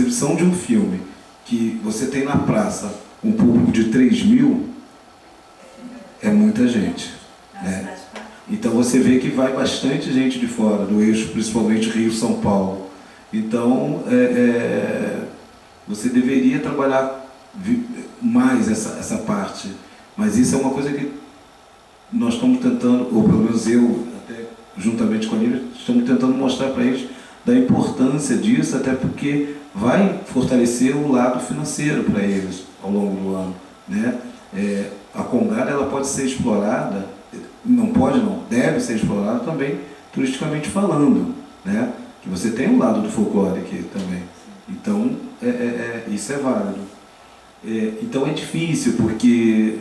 exibição de um filme que você tem na praça um público de 3.000, é muita gente, né? Então você vê que vai bastante gente de fora, do eixo, principalmente Rio-São Paulo. Então, você deveria trabalhar mais essa parte. Mas isso é uma coisa que nós estamos tentando, ou pelo menos eu, até juntamente com a Nívia, estamos tentando mostrar para eles da importância disso, até porque vai fortalecer o lado financeiro para eles ao longo do ano, né? A Congada, ela pode ser explorada, não pode não, deve ser explorada também turisticamente falando, né? Que você tem um lado do folclore aqui também. Então, isso é válido. Então é difícil, porque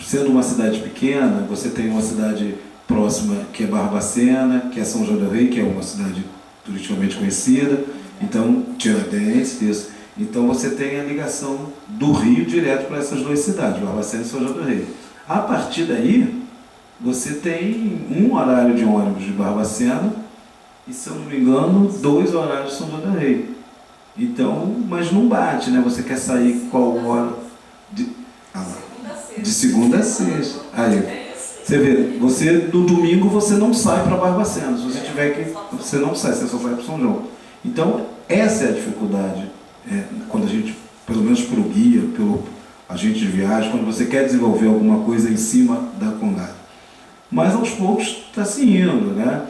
sendo uma cidade pequena, você tem uma cidade próxima que é Barbacena, que é São João del Rei, que é uma cidade turisticamente conhecida, então Tiradentes, isso. Então você tem a ligação do Rio direto para essas duas cidades, Barbacena e São João del Rei. A partir daí, você tem um horário de ônibus de Barbacena e, se eu não me engano, 2 horários de São João del Rei. Então, mas não bate, né? Você quer sair qual hora? De segunda a sexta. Aí, você vê, no domingo você não sai para Barbacena. Se você tiver que, você não sai, você só sai para São João. Então, essa é a dificuldade. Quando a gente, pelo menos para o guia, pelo agente de viagem, quando você quer desenvolver alguma coisa em cima da Congada. Mas aos poucos está se indo, né?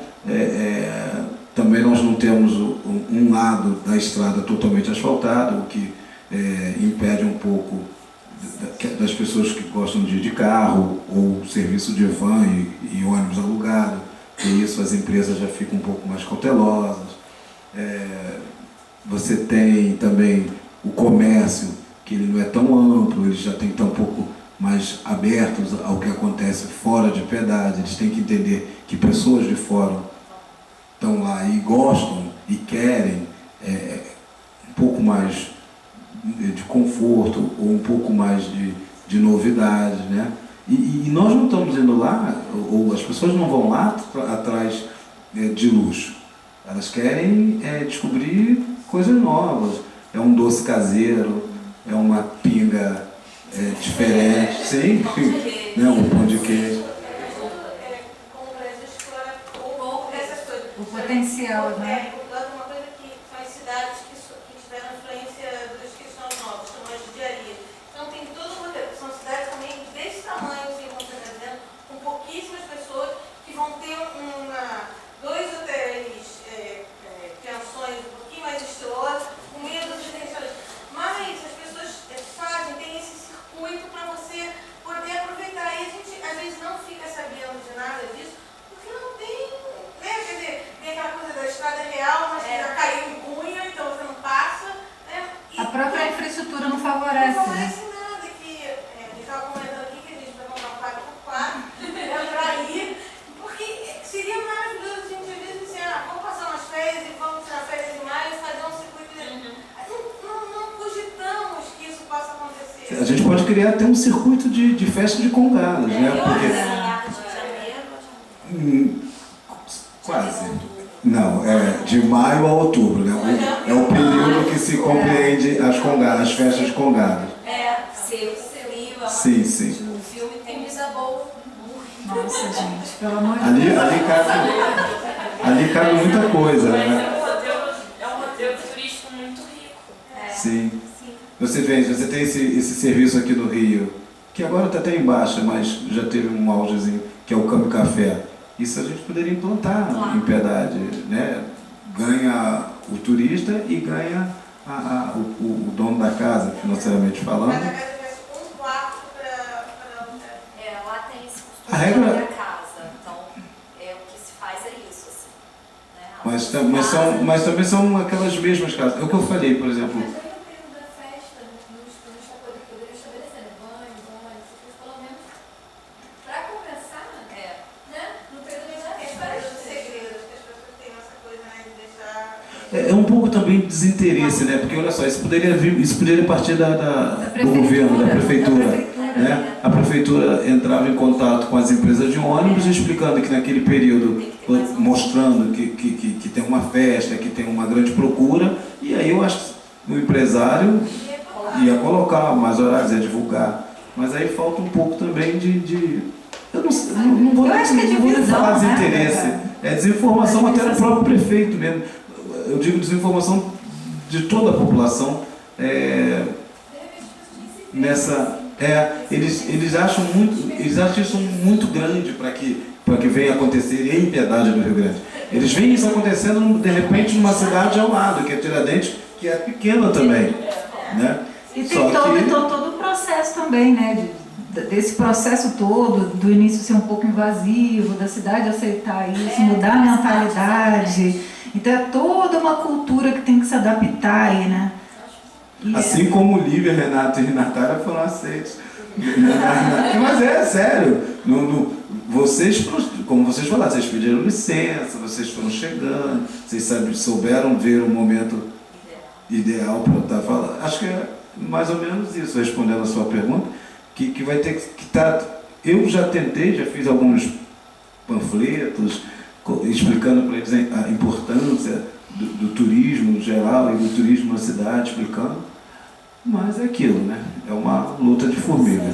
Também nós não temos um lado da estrada totalmente asfaltado, o que impede um pouco das pessoas que gostam de ir de carro ou serviço de van e ônibus alugado. E isso as empresas já ficam um pouco mais cautelosas. Você tem também o comércio, que ele não é tão amplo, eles já tem que estar um pouco mais abertos ao que acontece fora de Piedade. Eles têm que entender que pessoas de fora estão lá e gostam e querem um pouco mais de conforto ou um pouco mais de novidade, né? E nós não estamos indo lá, ou as pessoas não vão lá atrás de luxo. Elas querem descobrir coisas novas. É um doce caseiro, é uma pinga diferente, sim, né? Um pão de queijo. O potencial, né? Uma coisa que são as cidades que tiveram influência dos cristãos novos, como a judiaria. Então tem todo o roteiro. São cidades também desse tamanho, assim, como você está dizendo, com pouquíssimas pessoas que vão ter 2 hotéis, pensões um pouquinho mais estilosas, com medo de intenções. Mas as pessoas têm esse circuito para você poder aproveitar. E a gente às vezes não fica sabendo de nada disso, porque não tem, né? Quer dizer, tem aquela coisa da estrada real, mas já caiu em cunha, então você não passa, né? A própria infraestrutura não favorece. Não favorece nada, que a gente estava comentando aqui que a gente vai comprar um 4x4, para ir, porque seria maravilhoso a gente às vezes dizer, vamos passar umas férias e vamos tirar férias em maio e fazer um circuito. Não cogitamos que isso possa acontecer. A gente pode criar até um circuito de festa de congadas, né? Quase. Não, de maio a outubro, né? É o período que se compreende as festas de congadas. Sim, sim. O filme tem Lisboa. Nossa, gente, pelo amor de Deus. Ali cabe muita coisa, né? É um roteiro turístico muito rico. Sim. Você tem esse serviço aqui no Rio, que agora está até em baixa, mas já teve um augezinho, que é o Câmbio Café. Isso a gente poderia implantar em Piedade, né? Ganha o turista e ganha o dono da casa, financeiramente falando. Cada casa tivesse um quarto para Lá tem esse A regra- costume da casa, então o que se faz é isso, assim, né? Mas também são aquelas mesmas casas. É o que eu falei, por exemplo. Mas aí no período da festa, nos poderia estabelecer banho, pelo menos para compensar, né? No período da festa. segredos, que as pessoas têm essa coisa, né, de deixar. É um pouco também de desinteresse, né? Porque olha só, isso poderia partir do governo, da prefeitura. Né? A prefeitura entrava em contato com as empresas de ônibus, explicando que naquele período, mostrando que tem uma festa, que tem uma grande procura, E aí eu acho que o empresário ia colocar mais horários, ia divulgar. Mas aí falta um pouco também eu não vou, eu acho que é não vou divisão, falar né? desinteresse. É desinformação até do próprio prefeito mesmo. Eu digo desinformação de toda a população. Eles acham isso muito grande para que venha acontecer em Piedade do Rio Grande. Eles veem isso acontecendo de repente numa cidade ao lado, que é Tiradentes, que é pequena também, né? E tem todo o processo também, né? Desse processo todo, do início ser um pouco invasivo, da cidade aceitar isso, mudar a mentalidade. Então é toda uma cultura que tem que se adaptar aí, né? Assim como Lívia, Renato e Natália foram aceitos. Mas é sério. Vocês, como vocês falaram, vocês pediram licença, vocês foram chegando, vocês souberam ver o momento ideal para estar falando. Acho que é mais ou menos isso, respondendo a sua pergunta, que vai ter que estar. Eu já tentei, já fiz alguns panfletos explicando para eles a importância do turismo geral e do turismo na cidade, explicando. Mas é aquilo, né? É uma luta de formiga. Eu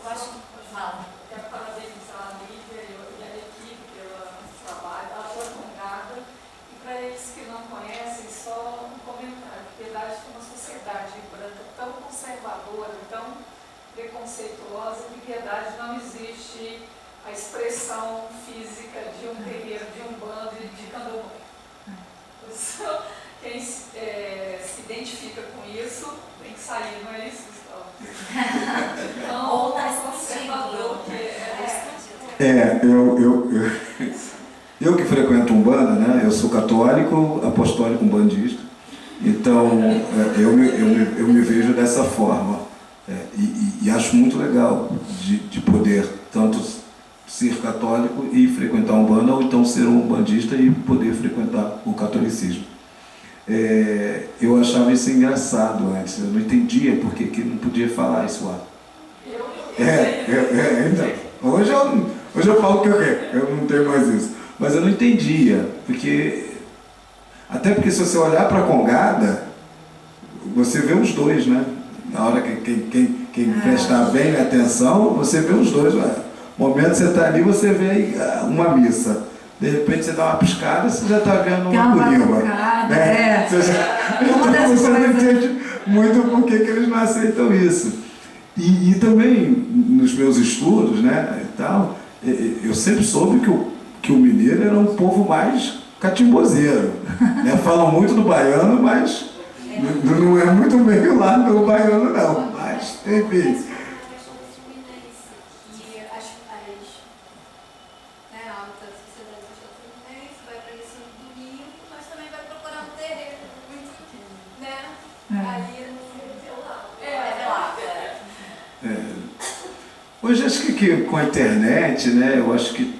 acho que, quero parabenizar a Lívia e a equipe pelo trabalho, pela Congada. E para eles que não conhecem, só um comentário. Piedade é uma sociedade branca tão conservadora, tão preconceituosa, que Piedade não existe a expressão física de um terreiro, de um bando e de candomblé. Quem se identifica com isso tem que sair, não é isso, Gustavo? Então, Ou tá conservador eu que frequento Umbanda, né? Eu sou católico, apostólico umbandista, então eu me vejo dessa forma. E acho muito legal de poder tanto ser católico e frequentar Umbanda, ou então ser um umbandista e poder frequentar o catolicismo. Eu achava isso engraçado antes, eu não entendia porque que não podia falar isso lá. Então, hoje eu falo que eu não tenho mais isso, mas eu não entendia, até porque se você olhar para a Congada, você vê os dois, né? Na hora que quem prestar bem atenção, você vê os dois. No momento que você está ali, você vê uma missa. De repente você dá uma piscada, você já está vendo uma curimba. Né? Então você não entende muito por que eles não aceitam isso. E também, nos meus estudos, né, e tal, eu sempre soube que o mineiro era um povo mais catimbozeiro. Né? Falam muito do baiano, mas não é muito bem o lado do baiano, não. Mas, enfim. Hoje acho que com a internet, né, eu acho que,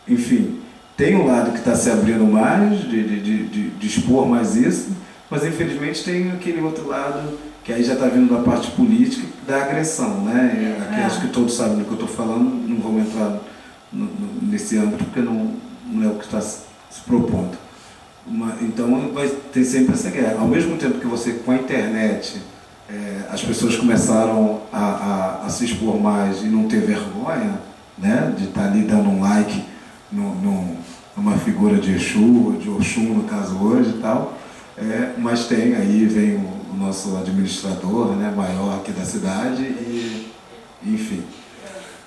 enfim, tem um lado que está se abrindo mais, de expor mais isso, mas infelizmente tem aquele outro lado que aí já está vindo da parte política, da agressão, né? Aqui acho que todos sabem do que eu estou falando, não vamos entrar nesse âmbito porque não é o que está se propondo. Então vai ter sempre essa guerra. Ao mesmo tempo que você, com a internet, as pessoas começaram a se expor mais e não ter vergonha, né, de estar ali dando um like numa figura de Exu, de Oxum no caso hoje e tal, mas aí vem o nosso administrador, né, maior aqui da cidade, e enfim.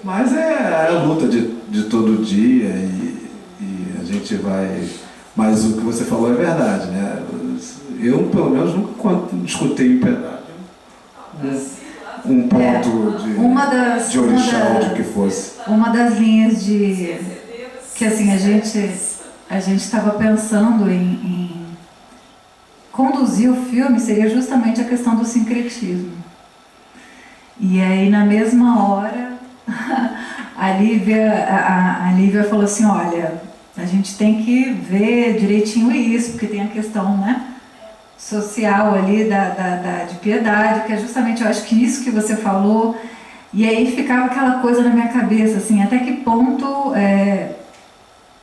Mas é a luta de todo dia e a gente vai... Mas o que você falou é verdade, né? Eu, pelo menos, nunca escutei em Piedade um ponto de orixá ou de que fosse. Uma das linhas que assim, a gente estava pensando em conduzir o filme seria justamente a questão do sincretismo. E aí, na mesma hora, a Lívia falou assim, olha, a gente tem que ver direitinho isso, porque tem a questão, né, social ali de Piedade, que é justamente, eu acho que isso que você falou, e aí ficava aquela coisa na minha cabeça, assim, até que ponto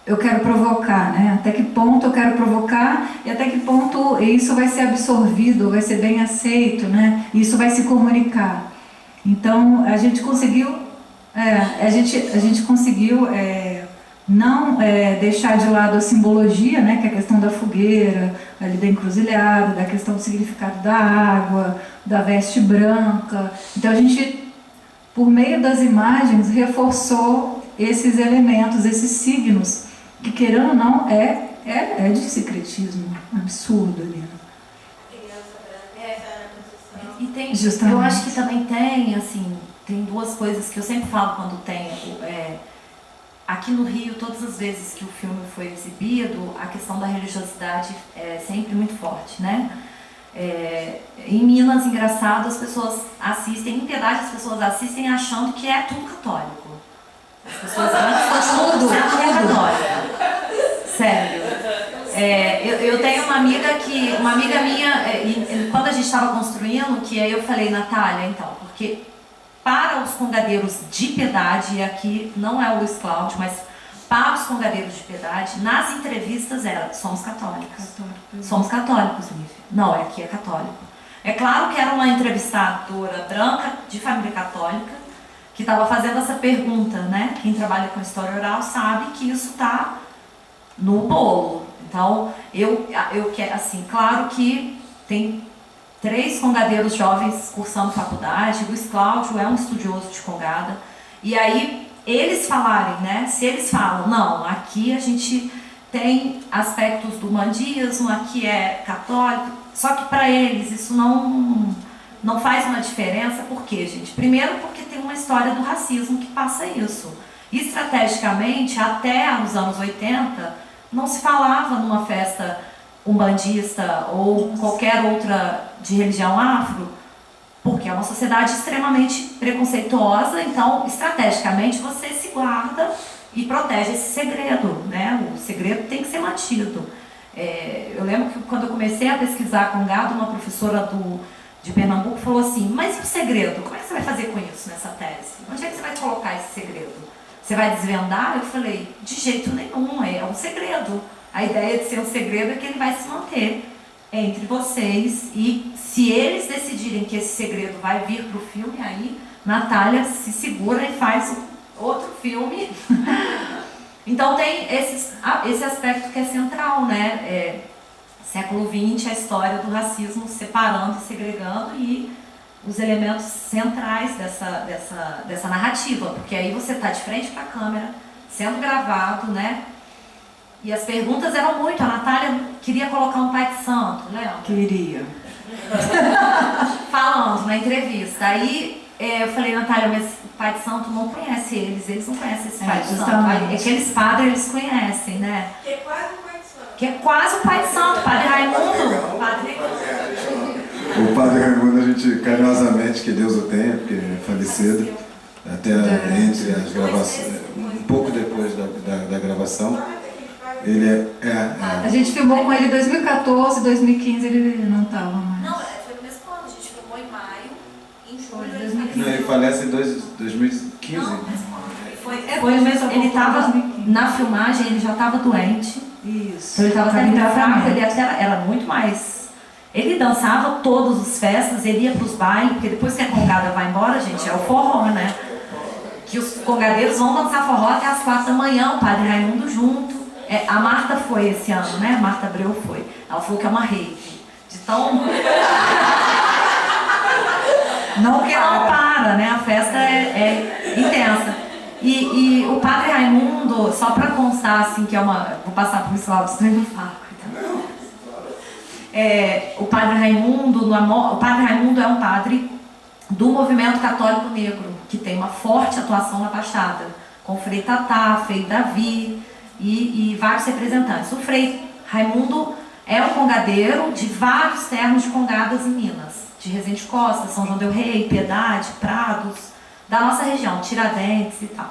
eu quero provocar, né? Até que ponto eu quero provocar e até que ponto isso vai ser absorvido, vai ser bem aceito, né? E isso vai se comunicar. Então a gente conseguiu, a gente conseguiu não deixar de lado a simbologia, né? Que é a questão da fogueira, ali da encruzilhada, da questão do significado da água, da veste branca. Então a gente, por meio das imagens, reforçou esses elementos, esses signos, que querendo ou não, é de secretismo absurdo ali. E tem, Justamente. eu acho que também tem, assim, tem duas coisas que eu sempre falo quando tem. Aqui no Rio, todas as vezes que o filme foi exibido, a questão da religiosidade é sempre muito forte, né? Em Minas, engraçado, as pessoas assistem, em Piedade as pessoas assistem achando que é tudo católico. As pessoas acham tudo católico. Sério. Eu tenho uma amiga minha, quando a gente estava construindo, que aí eu falei, Natália, então, porque para os congadeiros de Piedade, e aqui não é o Luiz Cláudio, mas para os congadeiros de Piedade, nas entrevistas era, somos católicos. Somos católicos, Lívia. Não, aqui é católico. É claro que era uma entrevistadora branca, de família católica, que estava fazendo essa pergunta, né? Quem trabalha com história oral sabe que isso está no bolo. Então, eu quero, assim, claro que tem 3 congadeiros jovens cursando faculdade, Luiz Cláudio é um estudioso de congada, e aí eles falarem, né? Se eles falam, não, aqui a gente tem aspectos do mandismo, aqui é católico, só que para eles isso não faz uma diferença, por quê, gente? Primeiro porque tem uma história do racismo que passa isso. Estrategicamente, até os anos 80, não se falava numa festa umbandista ou qualquer outra de religião afro, porque é uma sociedade extremamente preconceituosa, então, estrategicamente, você se guarda e protege esse segredo, né? O segredo tem que ser mantido. Eu lembro que quando eu comecei a pesquisar congado, uma professora de Pernambuco falou assim, mas e o segredo? Como é que você vai fazer com isso nessa tese? Onde é que você vai colocar esse segredo? Você vai desvendar? Eu falei, de jeito nenhum, é um segredo. A ideia de ser um segredo é que ele vai se manter entre vocês e se eles decidirem que esse segredo vai vir para o filme, aí Natália se segura e faz outro filme. Então tem esse aspecto que é central, né? Século XX, a história do racismo separando, segregando e os elementos centrais dessa narrativa, porque aí você está de frente para a câmera, sendo gravado, né? E as perguntas eram muito, a Natália queria colocar um pai de santo, lembra? Queria. Falando na entrevista. Aí eu falei, Natália, mas o pai de santo não conhece eles não conhecem esse pai de santo. Aí, aqueles padres eles conhecem, né? Que é quase o pai de santo. Que é quase o pai de santo, padre Raimundo. O padre Raimundo, a gente carinhosamente, que Deus o tenha, porque é falecido, até entre as gravações, um pouco depois da gravação, ele A gente filmou com ele em 2014, 2015 ele não estava mais. Não, foi no mesmo ano, a gente filmou em maio, em julho de 2015. Não, ele falece em 2015. Não, foi o mesmo. Ele estava na filmagem, ele já estava doente. Isso. Então ele estava até muito fraco, ele até era muito mais. Ele dançava todas as festas, ele ia para os bailes, porque depois que a congada vai embora, gente, é o forró, né? Que os congadeiros vão dançar forró até as 4 da manhã, o padre Raimundo junto. A Marta foi esse ano, né? A Marta Abreu foi. Ela falou que é uma rave. De tão. Não que não para, né? A festa é intensa. E o padre Raimundo, só para constar, assim, que é uma. Vou passar para o Islau, senão ele não fala, coitado. O padre Raimundo é um padre do movimento católico negro, que tem uma forte atuação na Baixada, com Frei Tatá, Frei Davi e vários representantes. O Frei Raimundo é um congadeiro de vários termos de congadas em Minas, de Resende Costa, São João del Rei, Piedade, Prados, da nossa região, Tiradentes e tal.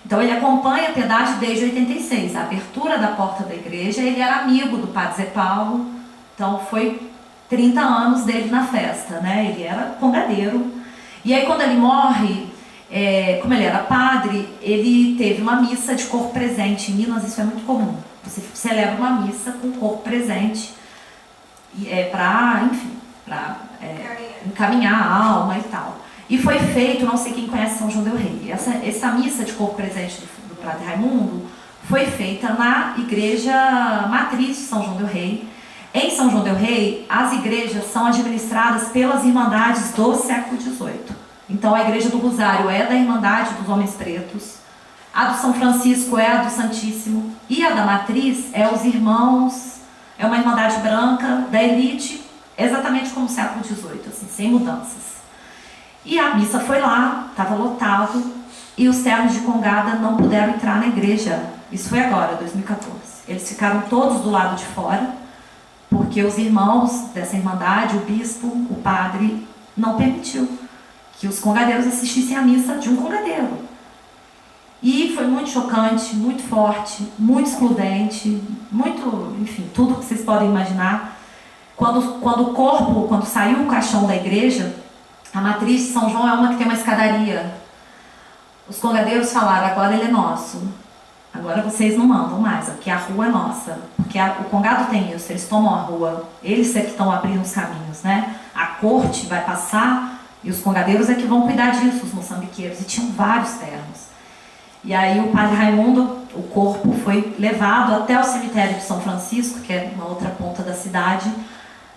Então ele acompanha a Piedade desde 86, a abertura da porta da igreja, ele era amigo do padre Zé Paulo, então foi 30 anos dele na festa, né? Ele era congadeiro. E aí quando ele morre, como ele era padre, ele teve uma missa de corpo presente. Em Minas isso é muito comum. Você celebra uma missa com corpo presente para, enfim, para encaminhar a alma e tal. E foi feito, não sei quem conhece São João del Rei, essa missa de corpo presente do Padre Raimundo foi feita na igreja matriz de São João del Rei. Em São João del Rei, as igrejas são administradas pelas irmandades do século XVIII. Então, a igreja do Rosário é da Irmandade dos Homens Pretos, a do São Francisco é a do Santíssimo, e a da matriz é os irmãos, é uma irmandade branca da elite, exatamente como o século XVIII, assim, sem mudanças. E a missa foi lá, estava lotado, e os ternos de congada não puderam entrar na igreja. Isso foi agora, 2014. Eles ficaram todos do lado de fora, porque os irmãos dessa irmandade, o bispo, o padre, não permitiu que os congadeiros assistissem à missa de um congadeiro. E foi muito chocante, muito forte, muito excludente, muito, enfim, tudo que vocês podem imaginar. Quando saiu o caixão da igreja, a matriz de São João é uma que tem uma escadaria. Os congadeiros falaram, agora ele é nosso. Agora vocês não mandam mais, porque a rua é nossa. Porque o congado tem isso, eles tomam a rua. Eles é que estão abrindo os caminhos, né? A corte vai passar e os congadeiros é que vão cuidar disso, os moçambiqueiros. E tinham vários ternos. E aí o Padre Raimundo, o corpo foi levado até o cemitério de São Francisco, que é uma outra ponta da cidade,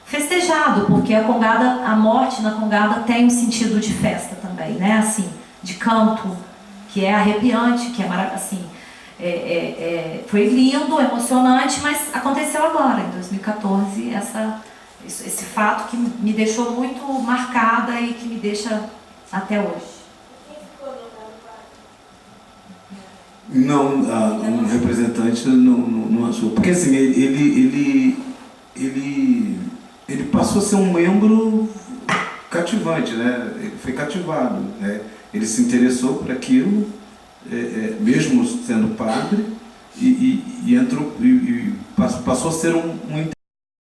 festejado, porque a morte na congada tem um sentido de festa também, né? Assim, de canto, que é arrepiante, que é maravilhoso, assim. Foi lindo, emocionante, mas aconteceu agora, em 2014, esse fato que me deixou muito marcada e que me deixa até hoje. Quem ficou no lugar do padre? Não, um representante não achou. Porque assim, ele passou a ser um membro cativante, né? Ele foi cativado, né? Ele se interessou por aquilo, mesmo sendo padre, e entrou, passou a ser um